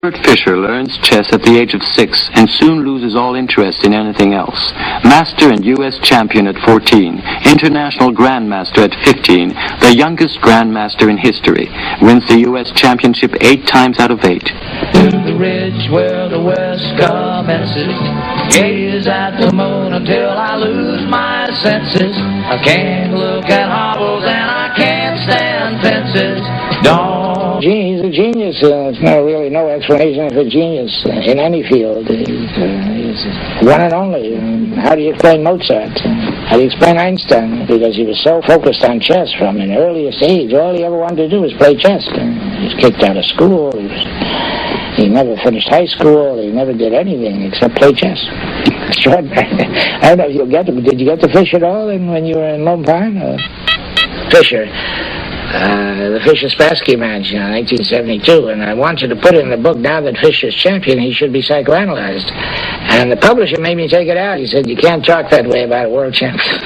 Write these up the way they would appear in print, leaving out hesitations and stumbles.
Fischer learns chess at the age of 6 and soon loses all interest in anything else. Master and U.S. champion at 14, international grandmaster at 15, the youngest grandmaster in history, wins the U.S. championship 8 times out of 8. To the ridge where the west commences, gaze at the moon until I lose my senses. I can't look at hobbles and I can't stand fences. He's a genius. It's not really no explanation for genius in any field. He's one and only. How do you explain Mozart? How do you explain Einstein? Because he was so focused on chess from an earliest age. All he ever wanted to do was play chess. He was kicked out of school. He never finished high school. He never did anything except play chess. Extraordinary. I don't know if you'll get to. Did you get to Fischer at all when you were in Lone Pine? Fischer. The Fischer-Spassky match, 1972, and I wanted to put in the book, now that Fischer's champion, he should be psychoanalyzed. And the publisher made me take it out. He said, you can't talk that way about a world champion.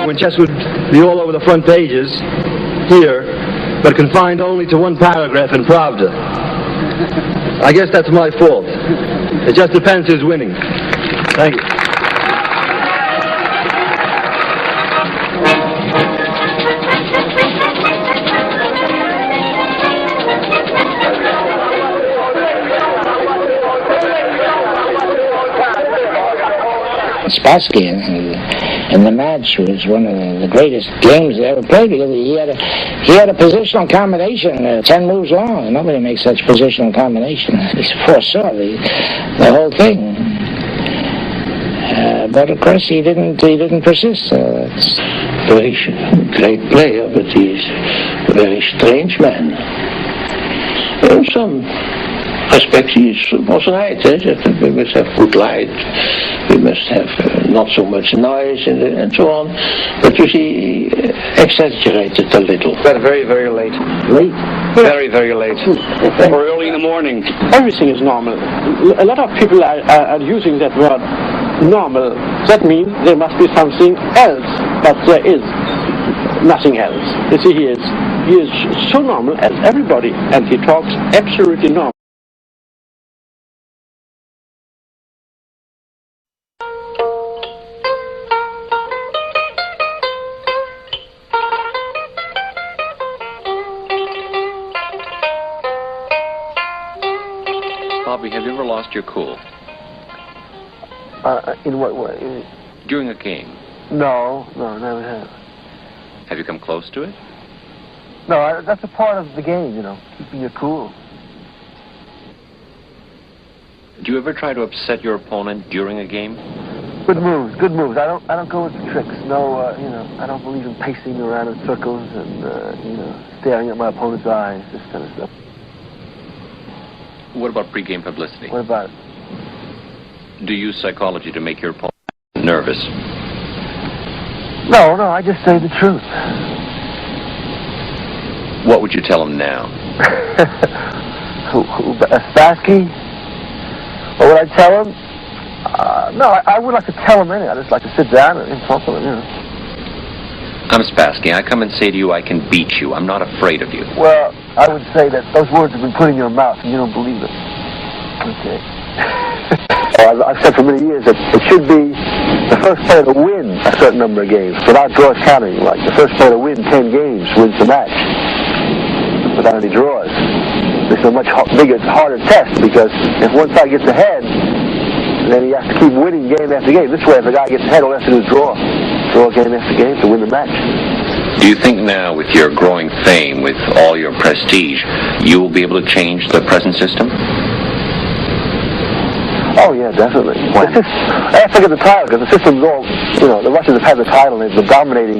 When chess would be all over the front pages, here, but confined only to one paragraph in Pravda. I guess that's my fault. It just depends who's winning. Thank you. Spassky and the match was one of the greatest games they ever played, because he had a positional combination 10 moves long. Nobody makes such positional combination. He foresaw the whole thing. But of course he didn't persist. Very great player, but he's a very strange man. In some respects he was right. We must have good light. We must have not so much noise and so on. But you see, exaggerated a little. But very, very late. Late? Very, very late. Or early in the morning. Everything is normal. A lot of people are using that word normal. That means there must be something else, but there is nothing else. You see, he is so normal as everybody, and he talks absolutely normal. Bobby, have you ever lost your cool? In what way? During a game? No, never have. Have you come close to it? No, that's a part of the game, keeping your cool. Do you ever try to upset your opponent during a game? Good moves. I don't go into tricks. No, I don't believe in pacing around in circles and, staring at my opponent's eyes, this kind of stuff. What about pre-game publicity? What about it? Do you use psychology to make your opponent nervous? No, I just say the truth. What would you tell him now? Spassky? What would I tell him? No, I would like to tell him anything. I'd just like to sit down and talk to him, I'm Spassky. I come and say to you, I can beat you. I'm not afraid of you. Well, I would say that those words have been put in your mouth and you don't believe it. Okay. I've said for many years that it should be the first player to win a certain number of games without draws counting. Like the first player to win 10 games wins the match without any draws. This is a much bigger, harder test, because if one side gets ahead, then he has to keep winning game after game. This way, if the guy gets ahead, all he has to do is draw game after game to win the match. Do you think now, with your growing fame, with all your prestige, you will be able to change the present system? Oh, yeah, definitely. I have to get the title, because the system's all, the Russians have had the title, and they've been dominating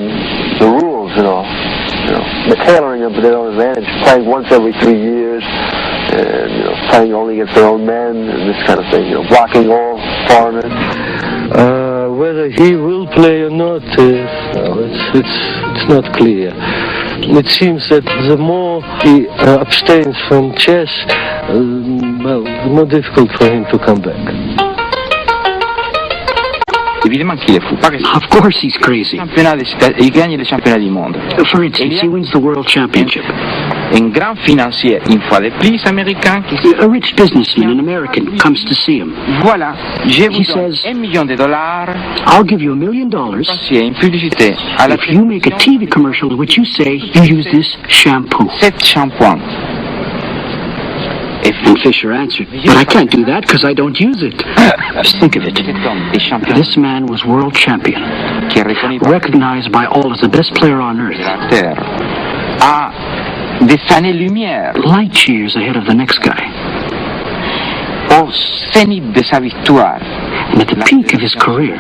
the rules, they're tailoring them for their own advantage, playing once every 3 years, and, playing only against their own men, and this kind of thing, blocking all foreigners. Whether he will play or not, it's not clear. It seems that the more he abstains from chess, well, the more difficult for him to come back. Évidemment qu'il est fou. Of course he's crazy. Il gagne le championnat du monde. For instance, he wins the World Championship. Un grand financier, une fois de plus, américain. A rich businessman, an American, comes to see him. Voilà, je vous He donne says, $1 million. I'll give you $1 million C'est une publicité à la if you make a TV commercial in which you say you use this shampoo. 7 shampoings. And Fischer answered, but I can't do that because I don't use it. Just think of it. This man was world champion, recognized by all as the best player on earth. À des années-lumière. Light years ahead of the next guy. Au zénith de sa victoire. And at the peak of his career,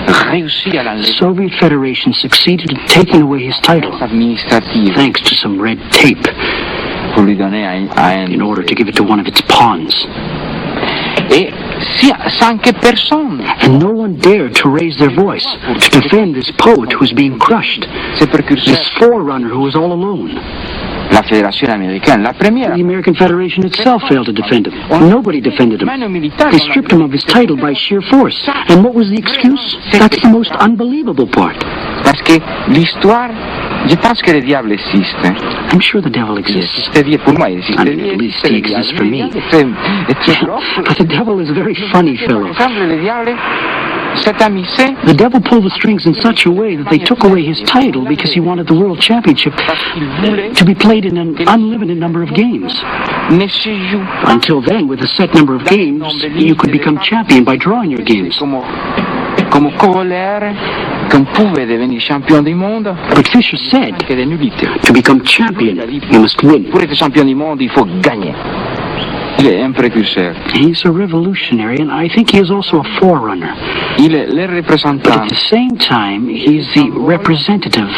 the Soviet Federation succeeded in taking away his title thanks to some red tape in order to give it to one of its pawns. And no one dared to raise their voice to defend this poet who was being crushed, this forerunner who was all alone. La Fédération américaine, la première. The American Federation itself failed to defend him. Nobody defended him. They stripped him of his title by sheer force. And what was the excuse? That's the most unbelievable part. Parce que l'histoire, je pense que le diable existe. I'm sure the devil exists. Pour moi, il existe. I mean, at least he exists for me. But the devil is a very funny fellow. The devil pulled the strings in such a way that they took away his title because he wanted the World Championship to be played in an unlimited number of games. Until then, with a set number of games, you could become champion by drawing your games. Comme corollaire, qu'on pouvait devenir champion du monde. But Fischer said, to become champion, you must win. Pour être champion du monde, il faut gagner. Il est un précurseur. He's a revolutionary, and I think he is also a forerunner. Il est le représentant. But at the same time, he's the representative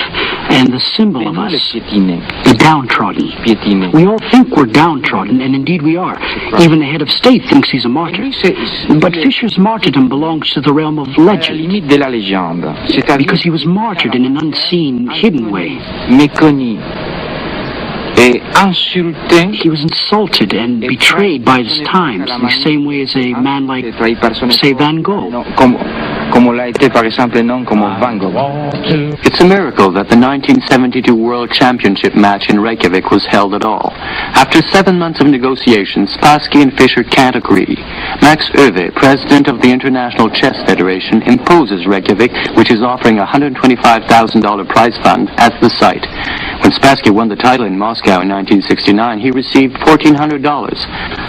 and the symbol of us, the downtrodden. We all think we're downtrodden, and indeed we are. Even the head of state thinks he's a martyr. But Fischer's martyrdom belongs to the realm of legend, because he was martyred in an unseen, hidden way. Méconnu. He was insulted and betrayed by his times in the same way as a man like, say, Van Gogh. It's a miracle that the 1972 World Championship match in Reykjavik was held at all. After 7 months of negotiations, Spassky and Fischer can't agree. Max Öwe, president of the International Chess Federation, imposes Reykjavik, which is offering a $125,000 prize fund, as the site. When Spassky won the title in Moscow in 1969, he received $1,400.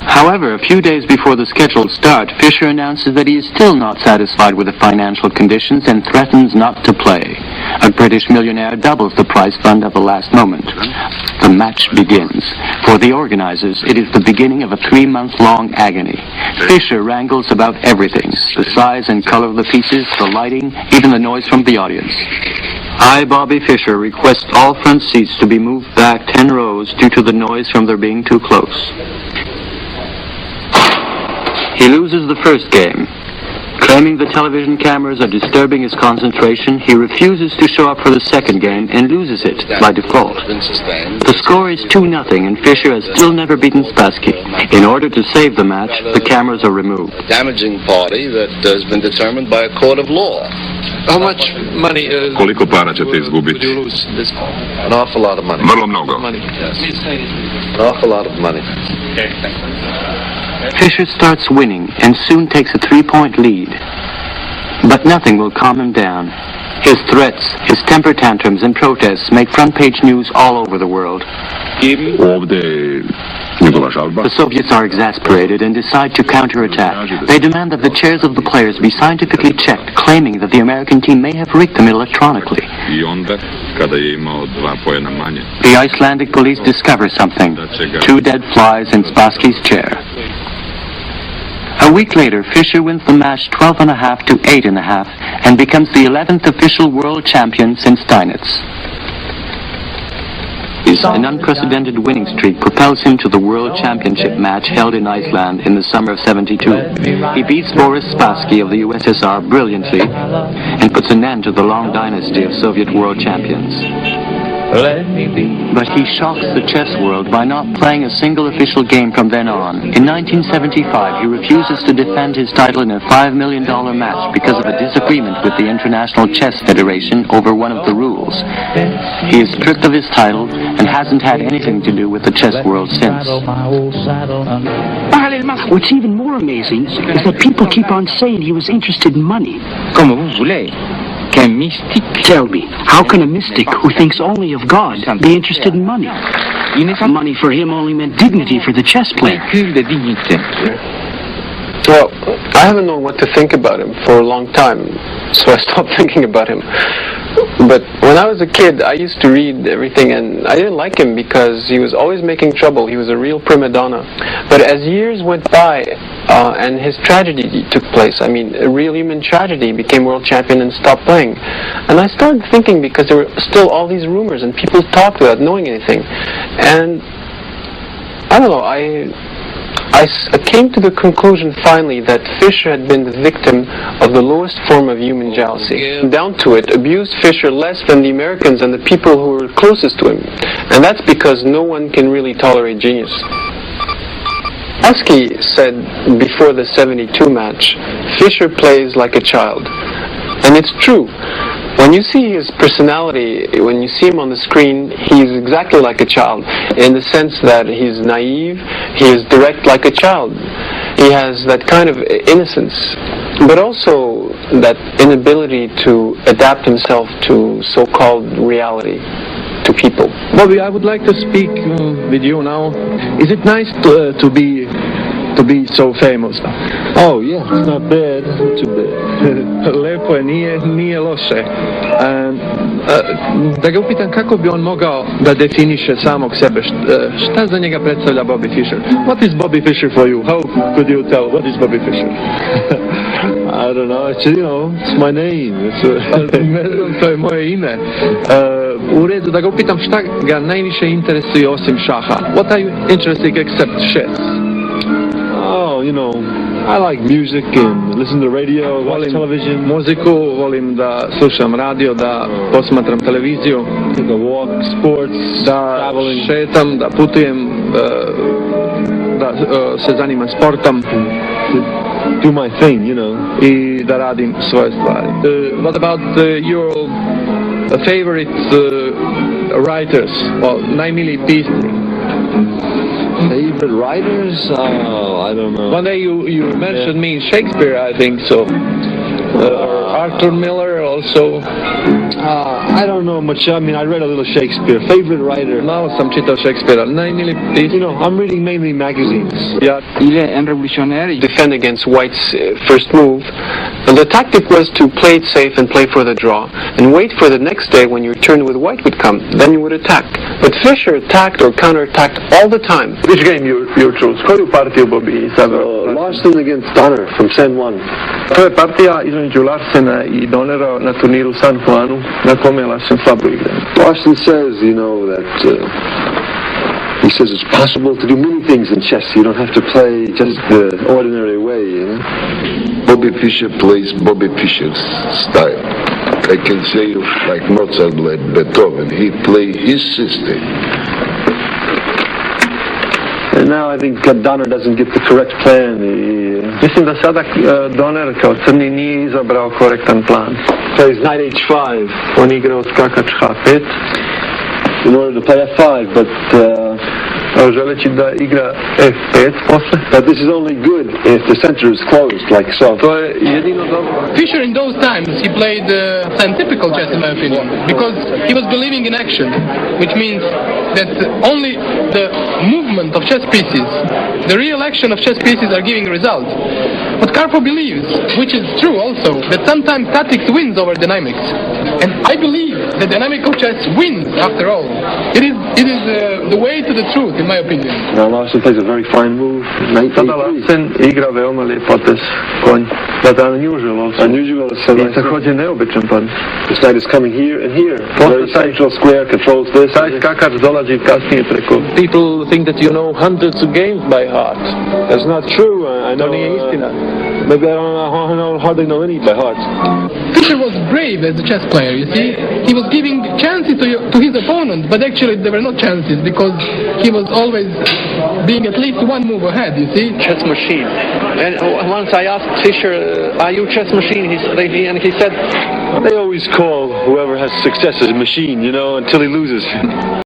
However, a few days before the scheduled start, Fischer announces that he is still not satisfied with the financial conditions and threatens not to play. A British millionaire doubles the prize fund at the last moment. The match begins. For the organizers, it is the beginning of a 3-month-long agony. Fischer wrangles about everything: the size and color of the pieces, the lighting, even the noise from the audience. I, Bobby Fischer, request all front seats to be moved back 10 rows due to the noise from their being too close. He loses the first game. Claiming the television cameras are disturbing his concentration, he refuses to show up for the second game and loses it by default. The score is 2-0, and Fischer has still never beaten Spassky. In order to save the match, the cameras are removed. A damaging party that has been determined by a court of law. How much money? Koliko para ćete izgubiti? An awful lot of money. Vrlo mnogo. An awful lot of money. Fischer starts winning and soon takes a 3-point lead. But nothing will calm him down. His threats, his temper tantrums and protests make front-page news all over the world. The Soviets are exasperated and decide to counterattack. They demand that the chairs of the players be scientifically checked, claiming that the American team may have rigged them electronically. The Icelandic police discover something: 2 dead flies in Spassky's chair. A week later, Fischer wins the match 12.5 to 8.5 and becomes the 11th official world champion since Steinitz. An unprecedented winning streak propels him to the World Championship match held in Iceland in the summer of '72. He beats Boris Spassky of the USSR brilliantly and puts an end to the long dynasty of Soviet world champions. let me be. But he shocks the chess world by not playing a single official game from then on. In 1975, he refuses to defend his title in a $5 million match because of a disagreement with the International Chess Federation over one of the rules. He is stripped of his title and hasn't had anything to do with the chess world since. What's even more amazing is that people keep on saying he was interested in money. Comme vous voulez. Qu'un mystique. Tell me, how can a mystic who thinks only of God be interested in money? Money for him only meant dignity for the chess player. Well, I haven't known what to think about him for a long time, so I stopped thinking about him. But when I was a kid, I used to read everything, and I didn't like him because he was always making trouble. He was a real prima donna. But as years went by, and his tragedy took place, I mean, a real human tragedy, became world champion and stopped playing. And I started thinking, because there were still all these rumors, and people talked without knowing anything. And I don't know, I came to the conclusion finally that Fischer had been the victim of the lowest form of human jealousy. Down to it, abused Fischer less than the Americans and the people who were closest to him. And that's because no one can really tolerate genius. Husky said before the 72 match, Fischer plays like a child. And it's true. When you see his personality, when you see him on the screen, he's exactly like a child, in the sense that he's naive, he is direct like a child. He has that kind of innocence, but also that inability to adapt himself to so-called reality, to people. Bobby, I would like to speak with you now. Is it nice to be so famous? Oh yeah, it's not bad, not too bad. Lepo je, nije loše. Da ga upitam kako bi on mogao da definiše samog sebe, šta za njega predstavlja Bobby Fischer? What is Bobby Fischer for you? How could you tell what is Bobby Fischer? I don't know, it's my name. To je moje ime. U redu, da ga upitam šta ga najviše interesuje osim šaha. What are you interested except chess? Oh, I like music and listen to radio, watch television. Muziku, volim da slušam radio, da posmatram televiziju. Take a walk, sports, da traveling. Šetam, da putujem, da se zanimam sportom. Do my thing, I da radim svoje stvari. What about your favorite writers, najmiliji pisci? Favorite writers? I don't know. One day you mentioned me in Shakespeare, I think so. Arthur Miller also. I don't know much. I mean, I read a little Shakespeare. Favorite writer? Malo sam čitao Shakespearea. I'm reading mainly magazines. Yeah. Il est un révolutionnaire. Defend against White's first move. And the tactic was to play it safe and play for the draw, and wait for the next day when your turn with White would come. Then you would attack. But Fischer attacked or counterattacked all the time. Which game you chose? Koju partiju Bobby izabrao? Larsen against Donner from San Juan. To je partija između Larsena i Donnera na turniru San Juanu, na kome Larsen slabo igra. Larsen says, that he says it's possible to do many things in chess. You don't have to play just the ordinary way, Bobby Fischer plays Bobby Fischer's style. I can say like Mozart, like Beethoven. He plays his system. And now I think Donner doesn't get the correct plan. Mislim da sada Donner kao crni nije izabrao korektan plan. Plays knight h5. On igrao skakač h5. In order to play f5, but želeći da igra f5 posle. But this is only good if the center is closed, like so. To je jedino dobro. Fischer in those times, he played scientific chess in my opinion, because he was believing in action, which means that only the movement of chess pieces, the real action of chess pieces are giving results. But Karpov believes, which is true also, that sometimes tactics wins over dynamics. And I believe that dynamical chess wins after all. It is the way to the truth, in my opinion. Now Larsen plays a very fine move. Sada Larsen igra veoma lijep potez, konj. But unusual also. Unusual is I također neobičan potez. This knight is coming here and here. Very central square controls this. Taj skakač dolazi kasnije preko. People think that you know hundreds of games by heart. That's not true. I know. To nije istina. Maybe I hardly know any by heart. Fischer was brave as a chess player, you see. He was giving chances to his opponent, but actually there were not chances because he was always being at least one move ahead, you see. Chess machine. And once I asked Fischer, are you chess machine? And he said, they always call whoever has success as a machine, until he loses.